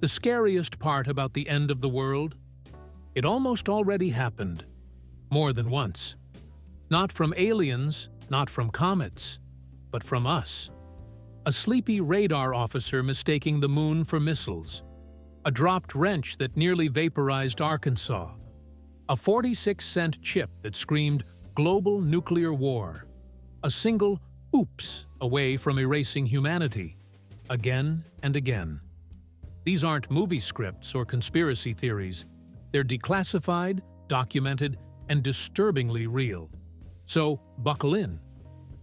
The scariest part about the end of the world? It almost already happened. More than once. Not from aliens, not from comets, but from us. A sleepy radar officer mistaking the moon for missiles. A dropped wrench that nearly vaporized Arkansas. A 46-cent chip that screamed global nuclear war. A single oops away from erasing humanity. Again and again. These aren't movie scripts or conspiracy theories. They're declassified, documented, and disturbingly real. So, buckle in.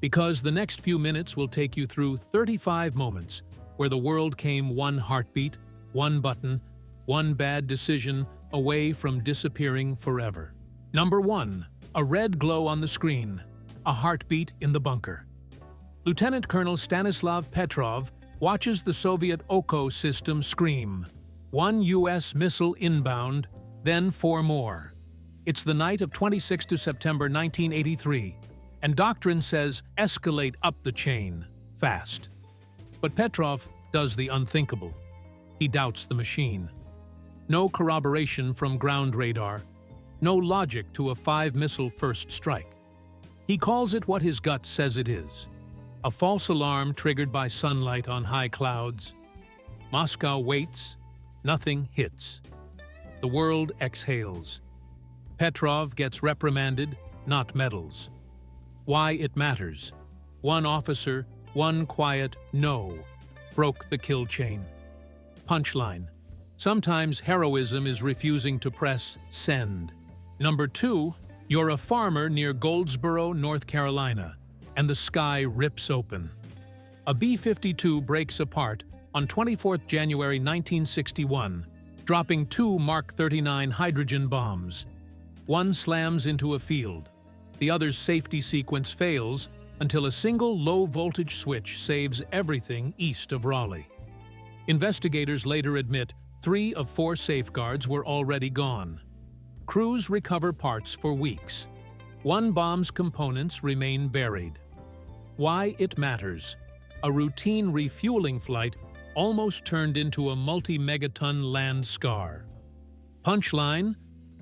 Because the next few minutes will take you through 35 moments where the world came one heartbeat, one button, one bad decision away from disappearing forever. Number 1. A red glow on the screen. A heartbeat in the bunker. Lieutenant Colonel Stanislav Petrov watches the Soviet Oko system scream. 1 U.S. missile inbound, then 4 more. It's the night of 26 September 1983, and doctrine says escalate up the chain, fast. But Petrov does the unthinkable. He doubts the machine. No corroboration from ground radar, no logic to a 5-missile first strike. He calls it what his gut says it is. A false alarm triggered by sunlight on high clouds. Moscow waits, nothing hits. The world exhales. Petrov gets reprimanded, not medals. Why it matters. One officer, one quiet no, broke the kill chain. Punchline. Sometimes heroism is refusing to press send. Number 2, you're a farmer near Goldsboro, North Carolina, and the sky rips open. A B-52 breaks apart on 24 January 1961, dropping 2 Mark 39 hydrogen bombs. One slams into a field. The other's safety sequence fails until a single low-voltage switch saves everything east of Raleigh. Investigators later admit 3 of 4 safeguards were already gone. Crews recover parts for weeks. One bomb's components remain buried. Why it matters. A routine refueling flight almost turned into a multi-megaton land scar. Punchline: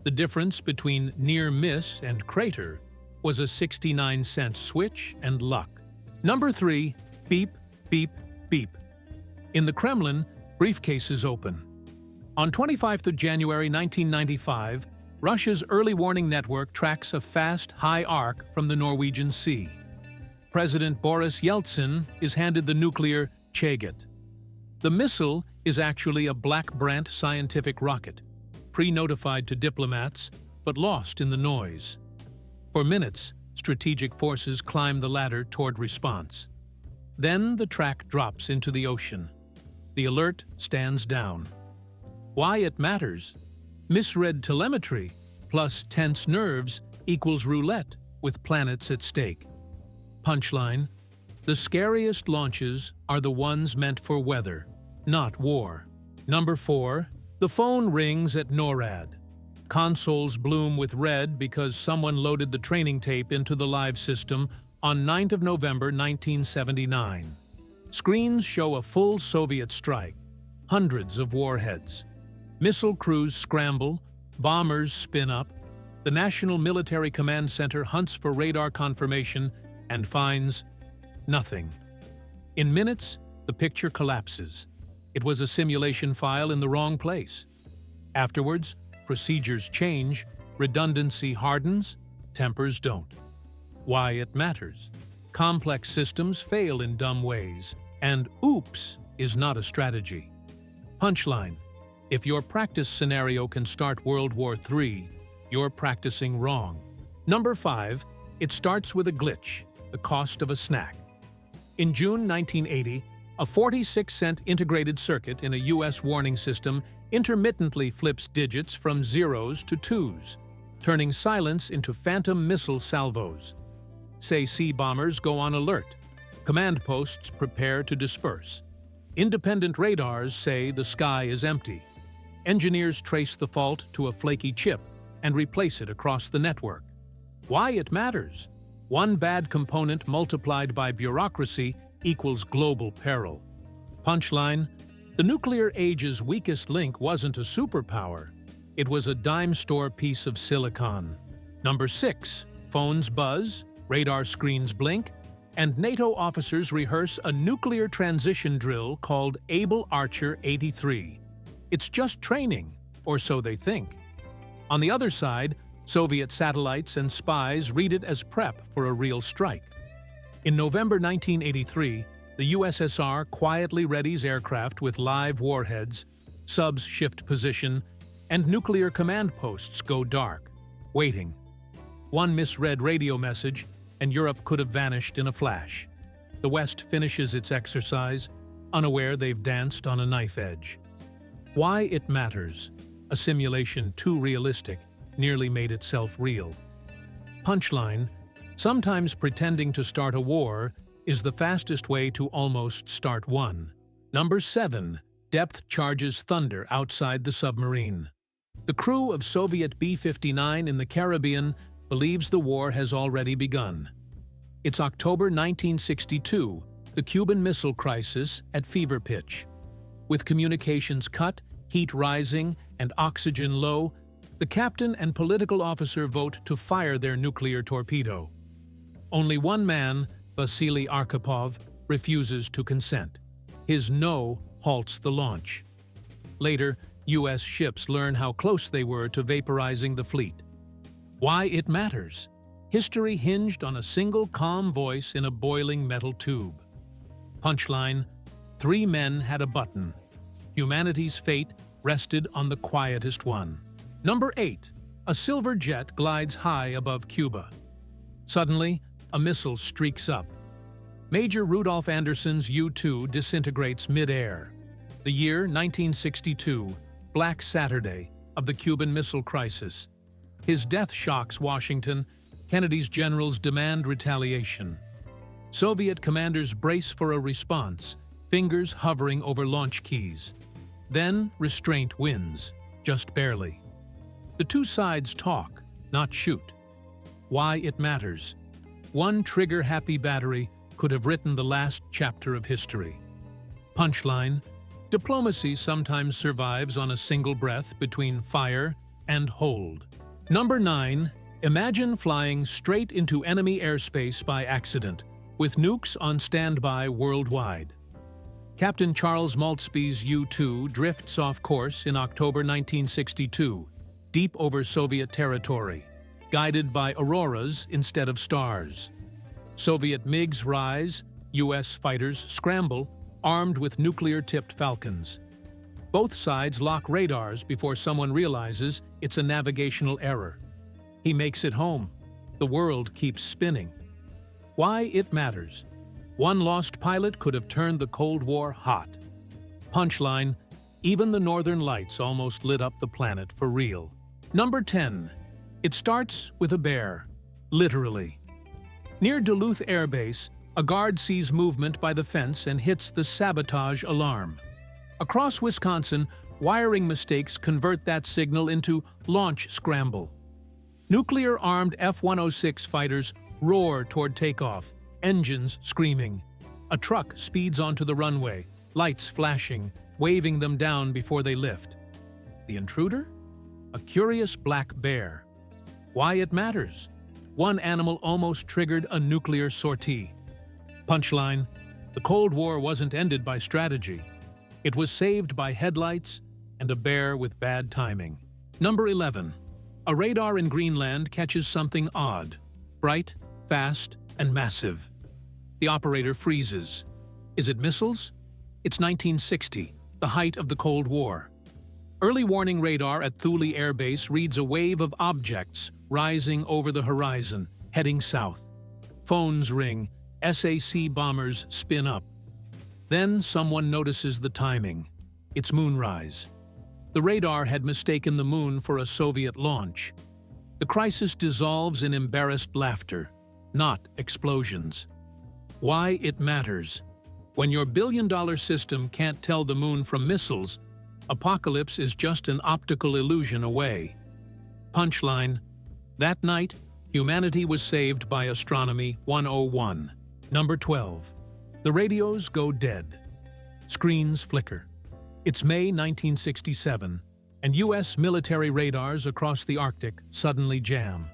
the difference between near miss and crater was a 69-cent switch and luck. Number 3, beep, beep, beep. In the Kremlin, briefcases open. On 25 January 1995, Russia's early warning network tracks a fast, high arc from the Norwegian Sea. President Boris Yeltsin is handed the nuclear Cheget. The missile is actually a Black Brant scientific rocket, pre-notified to diplomats, but lost in the noise. For minutes, strategic forces climb the ladder toward response. Then the track drops into the ocean. The alert stands down. Why it matters? Misread telemetry plus tense nerves equals roulette with planets at stake. Punchline: the scariest launches are the ones meant for weather, not war. Number 4, the phone rings at NORAD. Consoles bloom with red because someone loaded the training tape into the live system on 9 November 1979. Screens show a full Soviet strike, hundreds of warheads. Missile crews scramble, bombers spin up. The National Military Command Center hunts for radar confirmation and finds nothing. In minutes, the picture collapses. It was a simulation file in the wrong place. Afterwards, procedures change, redundancy hardens, tempers don't. Why it matters. Complex systems fail in dumb ways, and oops is not a strategy. Punchline: if your practice scenario can start World War III, you're practicing wrong. Number 5, it starts with a glitch, the cost of a snack. In June 1980, a 46-cent integrated circuit in a U.S. warning system intermittently flips digits from zeros to twos, turning silence into phantom missile salvos. Say sea bombers go on alert. Command posts prepare to disperse. Independent radars say the sky is empty. Engineers trace the fault to a flaky chip and replace it across the network. Why it matters. One bad component multiplied by bureaucracy equals global peril. Punchline: The nuclear age's weakest link wasn't a superpower. It was a dime store piece of silicon. Number 6. Phones buzz, radar screens blink, and NATO officers rehearse a nuclear transition drill called Able Archer 83. It's just training, or so they think. On the other side, Soviet satellites and spies read it as prep for a real strike. In November 1983, the USSR quietly readies aircraft with live warheads, subs shift position, and nuclear command posts go dark, waiting. One misread radio message, and Europe could have vanished in a flash. The West finishes its exercise, unaware they've danced on a knife edge. Why it matters. A simulation too realistic nearly made itself real. Punchline: sometimes pretending to start a war is the fastest way to almost start one. Number 7. Depth charges thunder outside the submarine. The crew of Soviet B-59 in the Caribbean believes the war has already begun. It's October 1962, the Cuban Missile Crisis at fever pitch. With communications cut, heat rising, and oxygen low, the captain and political officer vote to fire their nuclear torpedo. Only one man, Vasily Arkhipov, refuses to consent. His no halts the launch. Later, U.S. ships learn how close they were to vaporizing the fleet. Why it matters. History hinged on a single calm voice in a boiling metal tube. Punchline: 3 men had a button. Humanity's fate rested on the quietest one. Number 8. A silver jet glides high above Cuba. Suddenly, a missile streaks up. Major Rudolf Anderson's U-2 disintegrates mid-air. The year 1962, Black Saturday of the Cuban Missile Crisis. His death shocks Washington. Kennedy's generals demand retaliation. Soviet commanders brace for a response, fingers hovering over launch keys. Then restraint wins, just barely. The two sides talk, not shoot. Why it matters. One trigger-happy battery could have written the last chapter of history. Punchline: diplomacy sometimes survives on a single breath between fire and hold. Number 9. Imagine flying straight into enemy airspace by accident, with nukes on standby worldwide. Captain Charles Maltby's U-2 drifts off course in October 1962, deep over Soviet territory, guided by auroras instead of stars. Soviet MiGs rise, U.S. fighters scramble, armed with nuclear-tipped Falcons. Both sides lock radars before someone realizes it's a navigational error. He makes it home. The world keeps spinning. Why it matters. One lost pilot could have turned the Cold War hot. Punchline: even the Northern Lights almost lit up the planet for real. Number 10. It starts with a bear. Literally. Near Duluth Air Base, a guard sees movement by the fence and hits the sabotage alarm. Across Wisconsin, wiring mistakes convert that signal into launch scramble. Nuclear-armed F-106 fighters roar toward takeoff, engines screaming. A truck speeds onto the runway, lights flashing, waving them down before they lift. The intruder? A curious black bear. Why it matters. One animal almost triggered a nuclear sortie. Punchline: the Cold War wasn't ended by strategy. It was saved by headlights and a bear with bad timing. Number 11. A radar in Greenland catches something odd. Bright, fast, and massive. The operator freezes. Is it missiles? It's 1960, the height of the Cold War. Early warning radar at Thule Air Base reads a wave of objects rising over the horizon, heading south. Phones ring, SAC bombers spin up. Then someone notices the timing. It's moonrise. The radar had mistaken the moon for a Soviet launch. The crisis dissolves in embarrassed laughter, not explosions. Why it matters. When your billion-dollar system can't tell the moon from missiles, apocalypse is just an optical illusion away. Punchline: that night, humanity was saved by Astronomy 101. Number 12. The radios go dead. Screens flicker. It's May 1967, and U.S. military radars across the Arctic suddenly jam.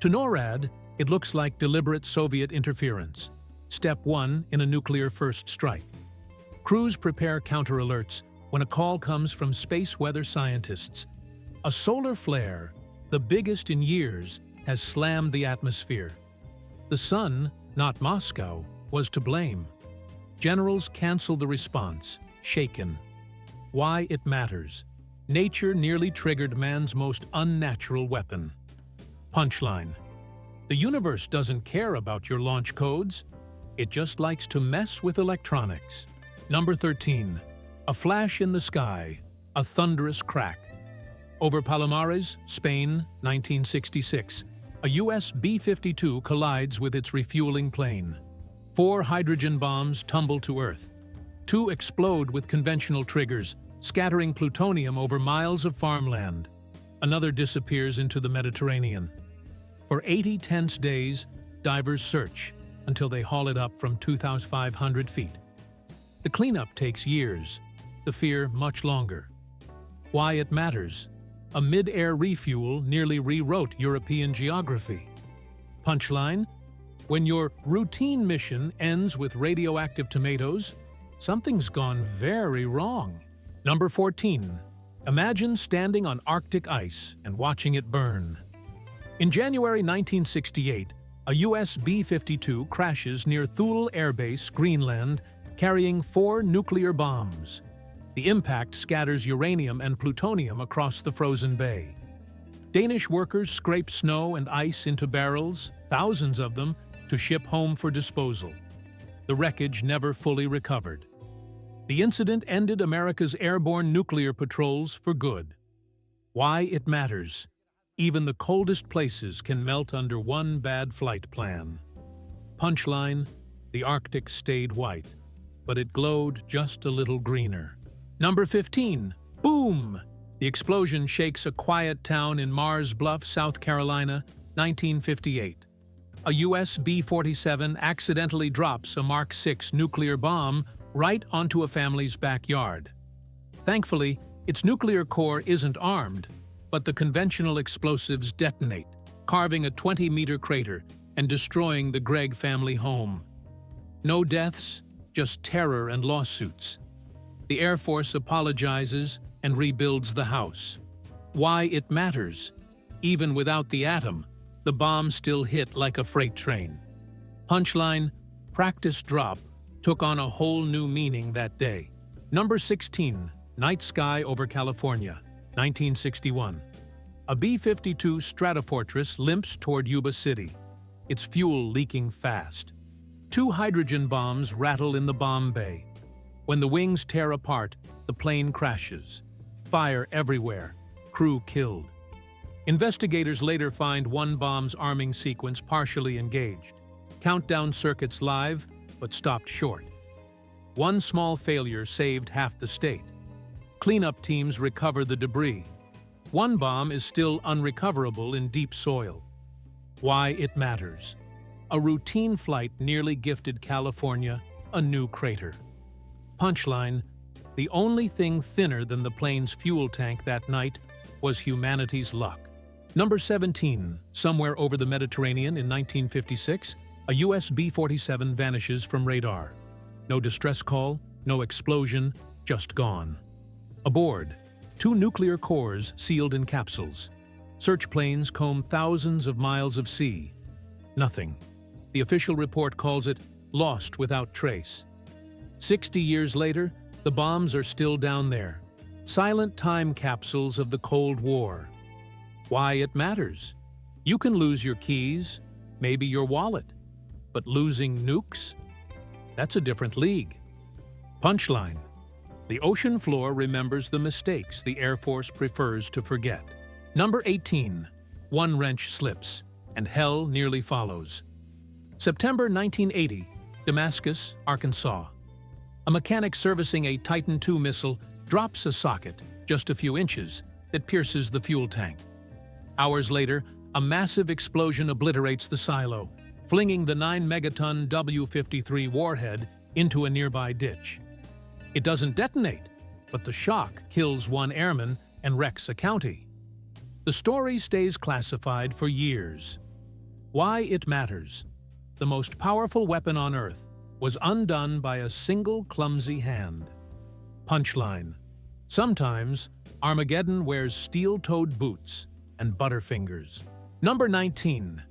To NORAD, it looks like deliberate Soviet interference, step one in a nuclear first strike. Crews prepare counter-alerts when a call comes from space weather scientists. A solar flare, the biggest in years, has slammed the atmosphere. The sun, not Moscow, was to blame. Generals cancel the response, shaken. Why it matters. Nature nearly triggered man's most unnatural weapon. Punchline. The universe doesn't care about your launch codes. It just likes to mess with electronics. Number 13. A flash in the sky, a thunderous crack. Over Palomares, Spain, 1966, a U.S. B-52 collides with its refueling plane. 4 hydrogen bombs tumble to Earth. 2 explode with conventional triggers, scattering plutonium over miles of farmland. Another disappears into the Mediterranean. For 80 tense days, divers search until they haul it up from 2,500 feet. The cleanup takes years, the fear much longer. Why it matters. A mid-air refuel nearly rewrote European geography. Punchline. When your routine mission ends with radioactive tomatoes, something's gone very wrong. Number 14. Imagine standing on Arctic ice and watching it burn. In January 1968, a U.S. B-52 crashes near Thule Air Base, Greenland, carrying 4 nuclear bombs. The impact scatters uranium and plutonium across the frozen bay. Danish workers scrape snow and ice into barrels, thousands of them, to ship home for disposal. The wreckage never fully recovered. The incident ended America's airborne nuclear patrols for good. Why it matters. Even the coldest places can melt under one bad flight plan. Punchline. The Arctic stayed white, but it glowed just a little greener. Number 15. Boom! The explosion shakes a quiet town in Mars Bluff, South Carolina, 1958. A U.S. B-47 accidentally drops a Mark VI nuclear bomb right onto a family's backyard. Thankfully, its nuclear core isn't armed, but the conventional explosives detonate, carving a 20-meter crater and destroying the Gregg family home. No deaths, just terror and lawsuits. The Air Force apologizes and rebuilds the house. Why it matters. Even without the atom, the bomb still hit like a freight train. Punchline. Practice drop took on a whole new meaning that day. Number 16. Night sky over California, 1961. A B-52 Stratofortress limps toward Yuba City, its fuel leaking fast. 2 hydrogen bombs rattle in the bomb bay. When the wings tear apart, the plane crashes. Fire everywhere. Crew killed. Investigators later find one bomb's arming sequence partially engaged. Countdown circuits live, but stopped short. One small failure saved half the state. Cleanup teams recover the debris. One bomb is still unrecoverable in deep soil. Why it matters. A routine flight nearly gifted California a new crater. Punchline. The only thing thinner than the plane's fuel tank that night was humanity's luck. Number 17. Somewhere over the Mediterranean in 1956, a U.S. B-47 vanishes from radar. No distress call, no explosion, just gone. Aboard, 2 nuclear cores sealed in capsules. Search planes comb thousands of miles of sea. Nothing. The official report calls it lost without trace. 60 years later, the bombs are still down there. Silent time capsules of the Cold War. Why it matters. You can lose your keys, maybe your wallet. But losing nukes? That's a different league. Punchline. The ocean floor remembers the mistakes the Air Force prefers to forget. Number 18. One wrench slips, and hell nearly follows. September 1980, Damascus, Arkansas. A mechanic servicing a Titan II missile drops a socket, just a few inches, that pierces the fuel tank. Hours later, a massive explosion obliterates the silo, flinging the 9-megaton W-53 warhead into a nearby ditch. It doesn't detonate, but the shock kills one airman and wrecks a county. The story stays classified for years. Why it matters. The most powerful weapon on Earth was undone by a single clumsy hand. Punchline. Sometimes, Armageddon wears steel-toed boots and butterfingers. Number 19.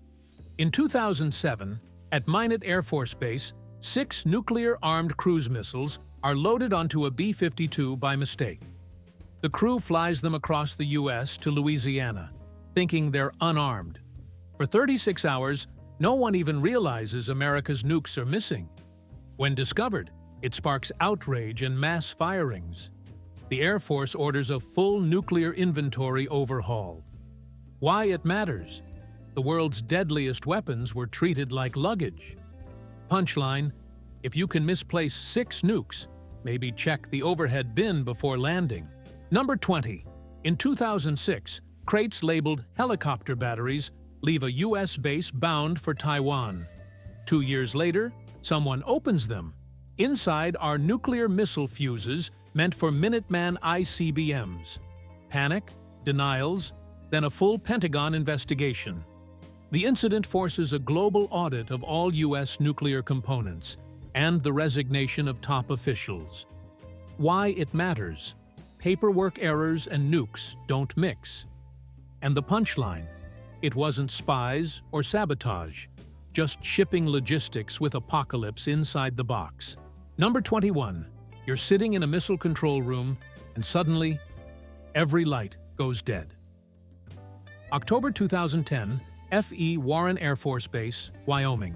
In 2007, at Minot Air Force Base, 6 nuclear-armed cruise missiles are loaded onto a B-52 by mistake. The crew flies them across the U.S. to Louisiana, thinking they're unarmed. For 36 hours, no one even realizes America's nukes are missing. When discovered, it sparks outrage and mass firings. The Air Force orders a full nuclear inventory overhaul. Why it matters. The world's deadliest weapons were treated like luggage. Punchline. If you can misplace 6 nukes, maybe check the overhead bin before landing. Number 20. In 2006, crates labeled helicopter batteries leave a U.S. base bound for Taiwan. 2 years later, someone opens them. Inside are nuclear missile fuses meant for Minuteman ICBMs. Panic, denials, then a full Pentagon investigation. The incident forces a global audit of all U.S. nuclear components and the resignation of top officials. Why it matters. Paperwork errors and nukes don't mix. And the punchline. It wasn't spies or sabotage, just shipping logistics with apocalypse inside the box. Number 21. You're sitting in a missile control room, and suddenly, every light goes dead. October 2010, F.E. Warren Air Force Base, Wyoming.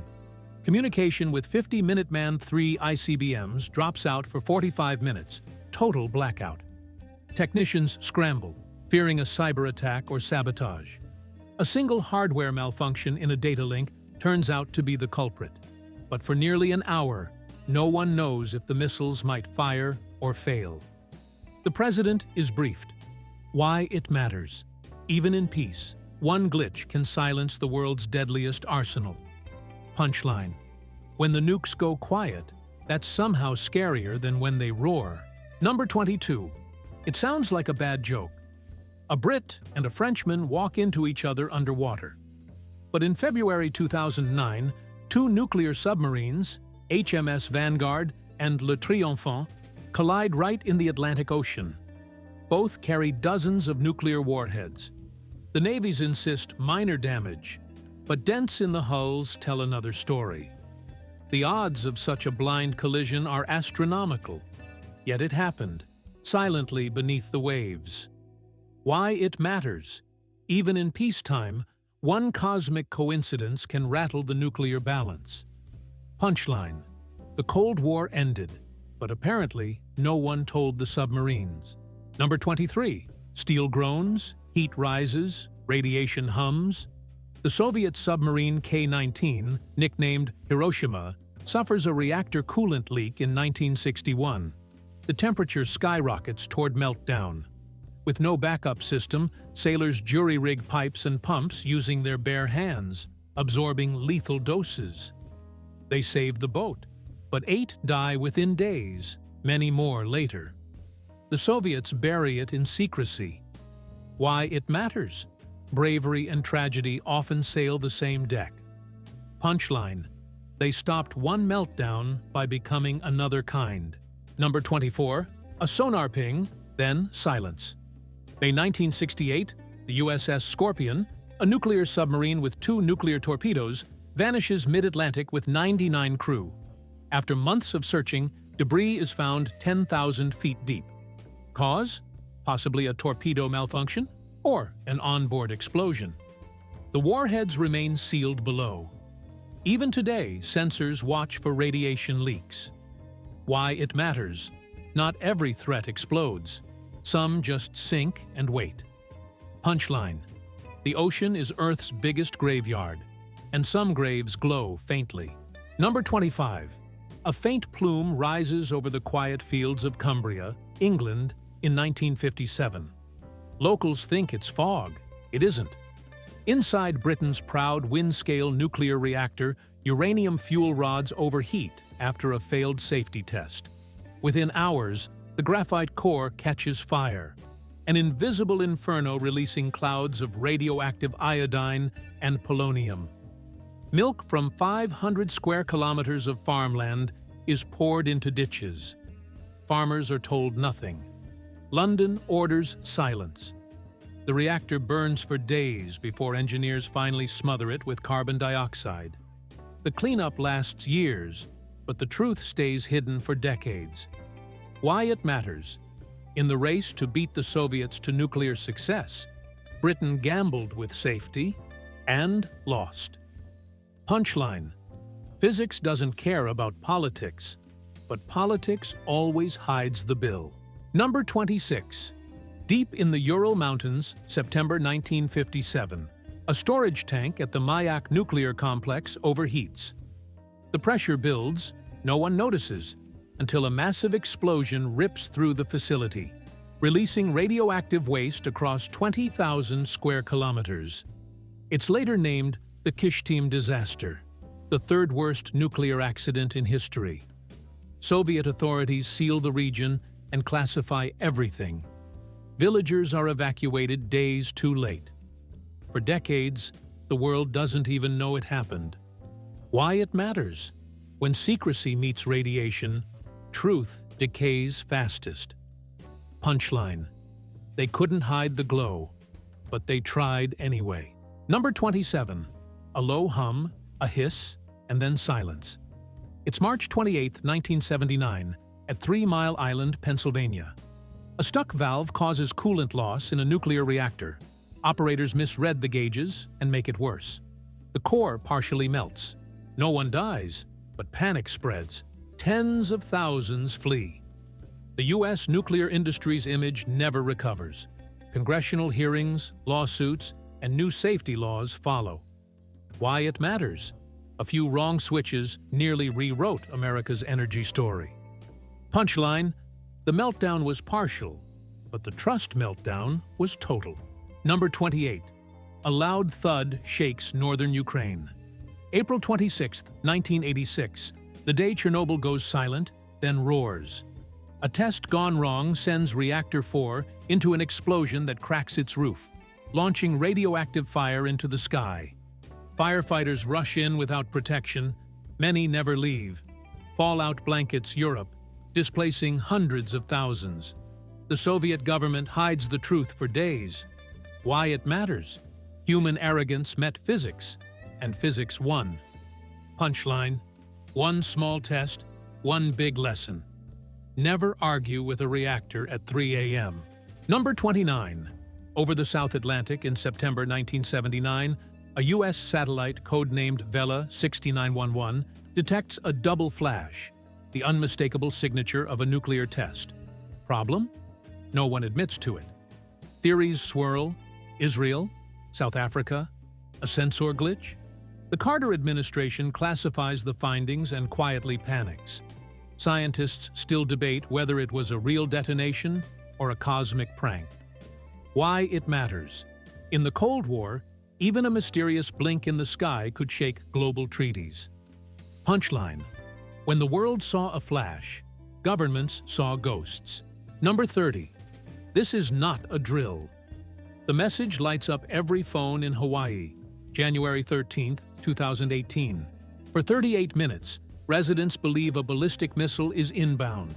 Communication with 50 Minuteman III ICBMs drops out for 45 minutes, total blackout. Technicians scramble, fearing a cyber attack or sabotage. A single hardware malfunction in a data link turns out to be the culprit. But for nearly an hour, no one knows if the missiles might fire or fail. The president is briefed. Why it matters. Even in peace, one glitch can silence the world's deadliest arsenal. Punchline. When the nukes go quiet, that's somehow scarier than when they roar. Number 22. It sounds like a bad joke. A Brit and a Frenchman walk into each other underwater. But in February 2009, 2 nuclear submarines, HMS Vanguard and Le Triomphant, collide right in the Atlantic Ocean. Both carry dozens of nuclear warheads. The navies insist minor damage, but dents in the hulls tell another story. The odds of such a blind collision are astronomical, yet it happened, silently beneath the waves. Why it matters. Even in peacetime, one cosmic coincidence can rattle the nuclear balance. Punchline. The Cold War ended, but apparently no one told the submarines. Number 23. Steel groans, heat rises, radiation hums. The Soviet submarine K-19, nicknamed Hiroshima, suffers a reactor coolant leak in 1961. The temperature skyrockets toward meltdown. With no backup system, sailors jury-rig pipes and pumps using their bare hands, absorbing lethal doses. They save the boat, but 8 die within days, many more later. The Soviets bury it in secrecy. Why it matters. Bravery and tragedy often sail the same deck. Punchline. They stopped one meltdown by becoming another kind. Number 24. A sonar ping, then silence. May 1968, the USS Scorpion, a nuclear submarine with 2 nuclear torpedoes, vanishes mid-Atlantic with 99 crew. After months of searching, debris is found 10,000 feet deep. Cause? Possibly a torpedo malfunction or an onboard explosion. The warheads remain sealed below. Even today, sensors watch for radiation leaks. Why it matters. Not every threat explodes. Some just sink and wait. Punchline. The ocean is Earth's biggest graveyard, and some graves glow faintly. Number 25. A faint plume rises over the quiet fields of Cumbria, England, in 1957. Locals think it's fog. It isn't. Inside Britain's proud Windscale nuclear reactor, uranium fuel rods overheat after a failed safety test. Within hours, The graphite core catches fire, an invisible inferno releasing clouds of radioactive iodine and polonium. Milk from 500 square kilometers of farmland is poured into ditches. Farmers are told nothing. London orders silence. The reactor burns for days before engineers finally smother it with carbon dioxide. The cleanup lasts years, but the truth stays hidden for decades. Why it matters? In the race to beat the Soviets to nuclear success, Britain gambled with safety and lost. Punchline: physics doesn't care about politics, but politics always hides the bill. Number 26. Deep in the Ural Mountains, September 1957, a storage tank at the Mayak nuclear complex overheats. The pressure builds, no one notices, until a massive explosion rips through the facility, releasing radioactive waste across 20,000 square kilometers. It's later named the Kishtim disaster, the third worst nuclear accident in history. Soviet authorities seal the region and classify everything. Villagers are evacuated days too late. For decades, the world doesn't even know it happened. Why it matters? When secrecy meets radiation, truth decays fastest. Punchline: they couldn't hide the glow, but they tried anyway. Number 27. A low hum, a hiss, and then silence. It's March 28, 1979, at 3 Mile Island, Pennsylvania. A stuck valve causes coolant loss in a nuclear reactor. Operators misread the gauges and make it worse. The core partially melts. No one dies, but panic spreads. Tens of thousands flee. The U.S. nuclear industry's image never recovers. Congressional hearings, lawsuits, and new safety laws follow. Why it matters? A few wrong switches nearly rewrote America's energy story. Punchline: the meltdown was partial, but the trust meltdown was total. Number 28. A loud thud shakes northern Ukraine. April 26, 1986, the day Chernobyl goes silent, then roars. A test gone wrong sends Reactor 4 into an explosion that cracks its roof, launching radioactive fire into the sky. Firefighters rush in without protection. Many never leave. Fallout blankets Europe, displacing hundreds of thousands. The Soviet government hides the truth for days. Why it matters? Human arrogance met physics, and physics won. Punchline: one small test, one big lesson. Never argue with a reactor at 3 a.m. Number 29. Over the South Atlantic in September 1979, a U.S. satellite codenamed Vela 6911 detects a double flash, the unmistakable signature of a nuclear test. Problem? No one admits to it. Theories swirl. Israel? South Africa? A sensor glitch? The Carter administration classifies the findings and quietly panics. Scientists still debate whether it was a real detonation or a cosmic prank. Why it matters? In the Cold War, even a mysterious blink in the sky could shake global treaties. Punchline: when the world saw a flash, governments saw ghosts. Number 30. This is not a drill. The message lights up every phone in Hawaii, January 13, 2018. For 38 minutes, residents believe a ballistic missile is inbound.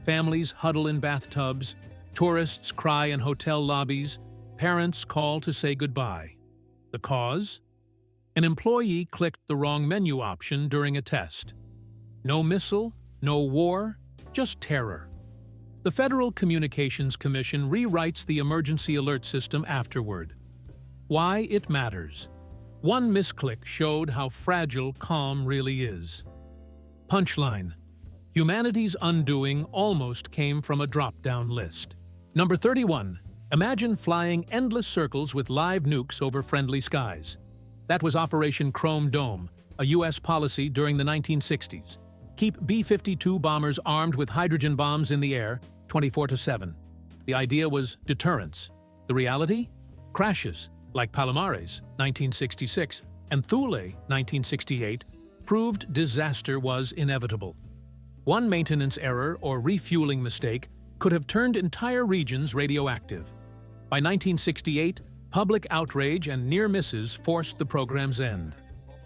Families huddle in bathtubs, tourists cry in hotel lobbies, parents call to say goodbye. The cause? An employee clicked the wrong menu option during a test. No missile, no war, just terror. The Federal Communications Commission rewrites the emergency alert system afterward. Why it matters? One misclick showed how fragile calm really is. Punchline: humanity's undoing almost came from a drop-down list. Number 31. Imagine flying endless circles with live nukes over friendly skies. That was Operation Chrome Dome, a U.S. policy during the 1960s. Keep B-52 bombers armed with hydrogen bombs in the air 24/7. The idea was deterrence. The reality? Crashes, like Palomares, 1966, and Thule, 1968, proved disaster was inevitable. One maintenance error or refueling mistake could have turned entire regions radioactive. By 1968, public outrage and near misses forced the program's end.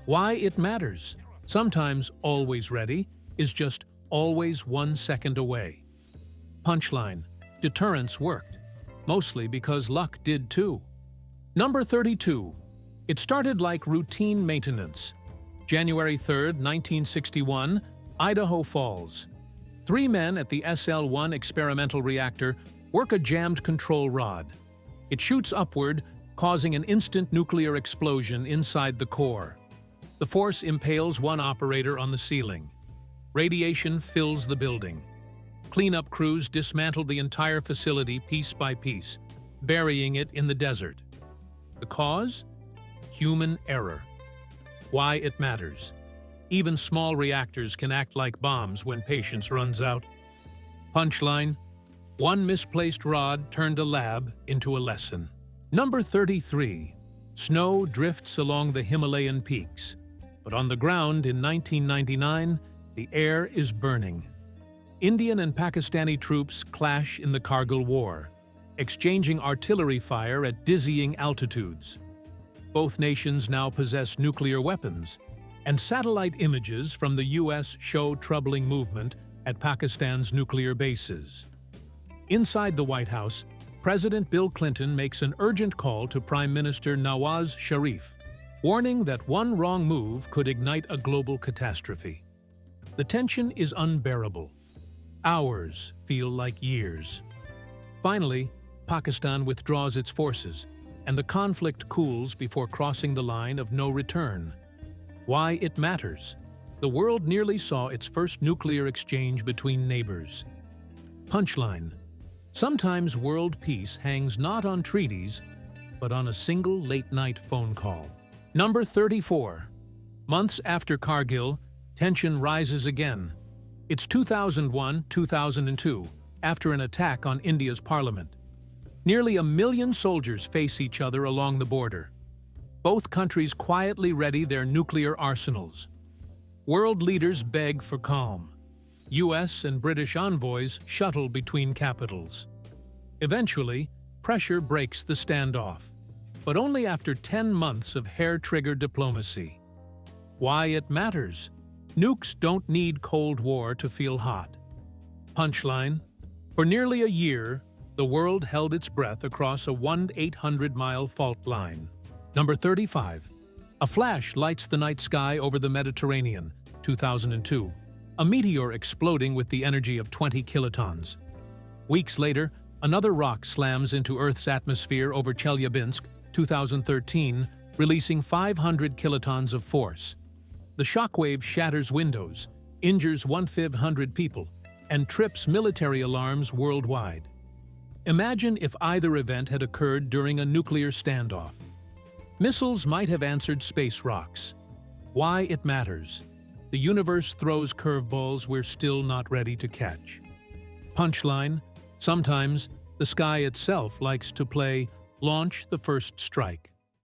Why it matters, sometimes always ready, is just always 1 second away. Punchline: deterrence worked, mostly because luck did too. Number 32. It started like routine maintenance. January 3, 1961, Idaho Falls. 3 men at the SL-1 experimental reactor work a jammed control rod. It shoots upward, causing an instant nuclear explosion inside the core. The force impales one operator on the ceiling. Radiation fills the building. Cleanup crews dismantled the entire facility piece by piece, burying it in the desert. The cause? Human error. Why it matters. Even small reactors can act like bombs when patience runs out. Punchline: one misplaced rod turned a lab into a lesson. Number 33. Snow drifts along the Himalayan peaks, but on the ground in 1999, the air is burning. Indian and Pakistani troops clash in the Kargil War, exchanging artillery fire at dizzying altitudes. Both nations now possess nuclear weapons, and satellite images from the U.S. show troubling movement at Pakistan's nuclear bases. Inside the White House, President Bill Clinton makes an urgent call to Prime Minister Nawaz Sharif, warning that one wrong move could ignite a global catastrophe. The tension is unbearable. Hours feel like years. Finally, Pakistan withdraws its forces, and the conflict cools before crossing the line of no return. Why it matters. The world nearly saw its first nuclear exchange between neighbors. Punchline: sometimes world peace hangs not on treaties, but on a single late-night phone call. Number 34. Months after Kargil, tension rises again. It's 2001-2002, after an attack on India's parliament. Nearly 1 million soldiers face each other along the border. Both countries quietly ready their nuclear arsenals. World leaders beg for calm. US and British envoys shuttle between capitals. Eventually, pressure breaks the standoff, but only after 10 months of hair-trigger diplomacy. Why it matters. Nukes don't need Cold War to feel hot. Punchline: for nearly a year, the world held its breath across a 1,800-mile fault line. Number 35. A flash lights the night sky over the Mediterranean, 2002. A meteor exploding with the energy of 20 kilotons. Weeks later, another rock slams into Earth's atmosphere over Chelyabinsk, 2013, releasing 500 kilotons of force. The shockwave shatters windows, injures 1,500 people, and trips military alarms worldwide. Imagine if either event had occurred during a nuclear standoff. Missiles might have answered space rocks. Why it matters. The universe throws curveballs we're still not ready to catch. Punchline: sometimes the sky itself likes to play Launch the First Strike.